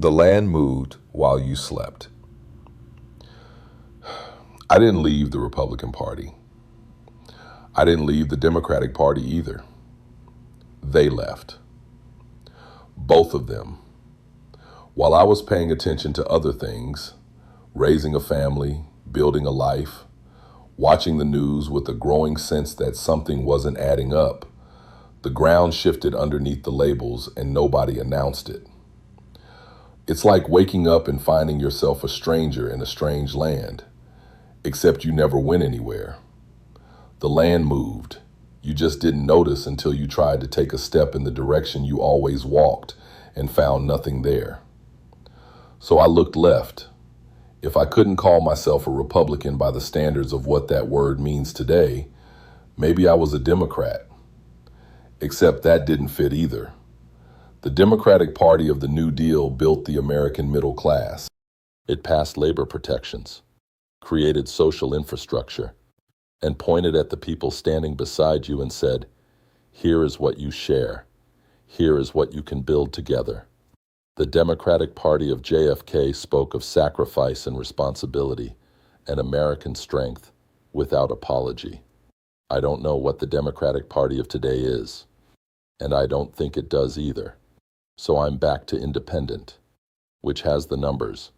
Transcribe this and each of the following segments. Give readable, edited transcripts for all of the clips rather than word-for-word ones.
The land moved while you slept. I didn't leave the Republican Party. I didn't leave the Democratic Party either. They left. Both of them. While I was paying attention to other things, raising a family, building a life, watching the news with a growing sense that something wasn't adding up, the ground shifted underneath the labels and nobody announced it. It's like waking up and finding yourself a stranger in a strange land, except you never went anywhere. The land moved. You just didn't notice until you tried to take a step in the direction you always walked and found nothing there. So I looked left. If I couldn't call myself a Republican by the standards of what that word means today, maybe I was a Democrat. Except that didn't fit either. The Democratic Party of the New Deal built the American middle class. It passed labor protections, created social infrastructure, and pointed at the people standing beside you and said, "Here is what you share. Here is what you can build together." The Democratic Party of JFK spoke of sacrifice and responsibility and American strength without apology. I don't know what the Democratic Party of today is, and I don't think it does either. So I'm back to independent, which has the numbers,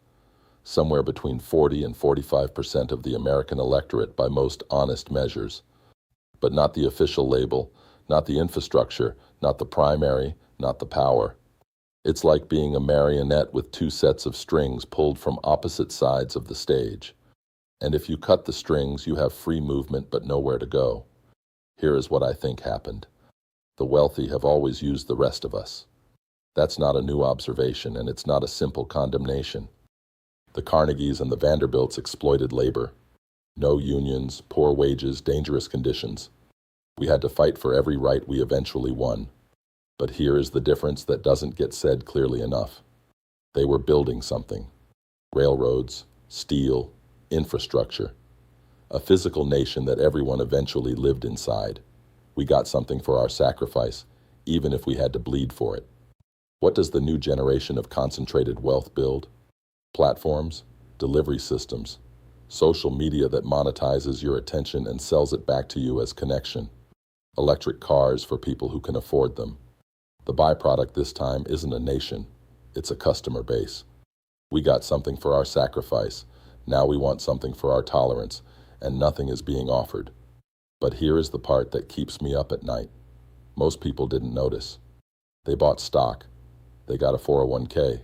somewhere between 40 and 45% of the American electorate by most honest measures, but not the official label, not the infrastructure, not the primary, not the power. It's like being a marionette with two sets of strings pulled from opposite sides of the stage. And if you cut the strings, you have free movement but nowhere to go. Here is what I think happened. The wealthy have always used the rest of us. That's not a new observation, and it's not a simple condemnation. The Carnegies and the Vanderbilts exploited labor. No unions, poor wages, dangerous conditions. We had to fight for every right we eventually won. But here is the difference that doesn't get said clearly enough. They were building something. Railroads, steel, infrastructure. A physical nation that everyone eventually lived inside. We got something for our sacrifice, even if we had to bleed for it. What does the new generation of concentrated wealth build? Platforms, delivery systems, social media that monetizes your attention and sells it back to you as connection. Electric cars for people who can afford them. The byproduct this time isn't a nation, it's a customer base. We got something for our sacrifice, now we want something for our tolerance, and nothing is being offered. But here is the part that keeps me up at night. Most people didn't notice. They bought stock. They got a 401k.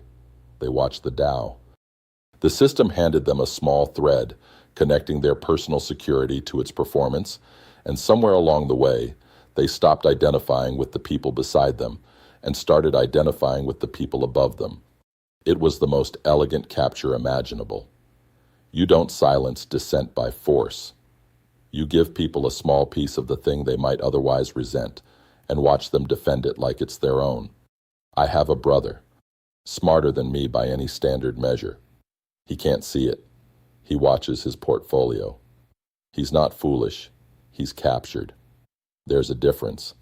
They watched the Dow. The system handed them a small thread, connecting their personal security to its performance, and somewhere along the way, they stopped identifying with the people beside them and started identifying with the people above them. It was the most elegant capture imaginable. You don't silence dissent by force. You give people a small piece of the thing they might otherwise resent and watch them defend it like it's their own. I have a brother, smarter than me by any standard measure. He can't see it. He watches his portfolio. He's not foolish. He's captured. There's a difference.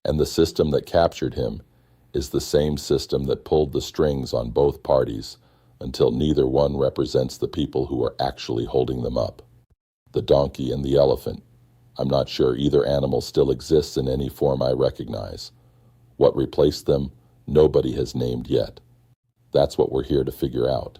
And the system that captured him is the same system that pulled the strings on both parties until neither one represents the people who are actually holding them up. The donkey and the elephant. I'm not sure either animal still exists in any form I recognize. What replaced them, nobody has named yet. That's what we're here to figure out.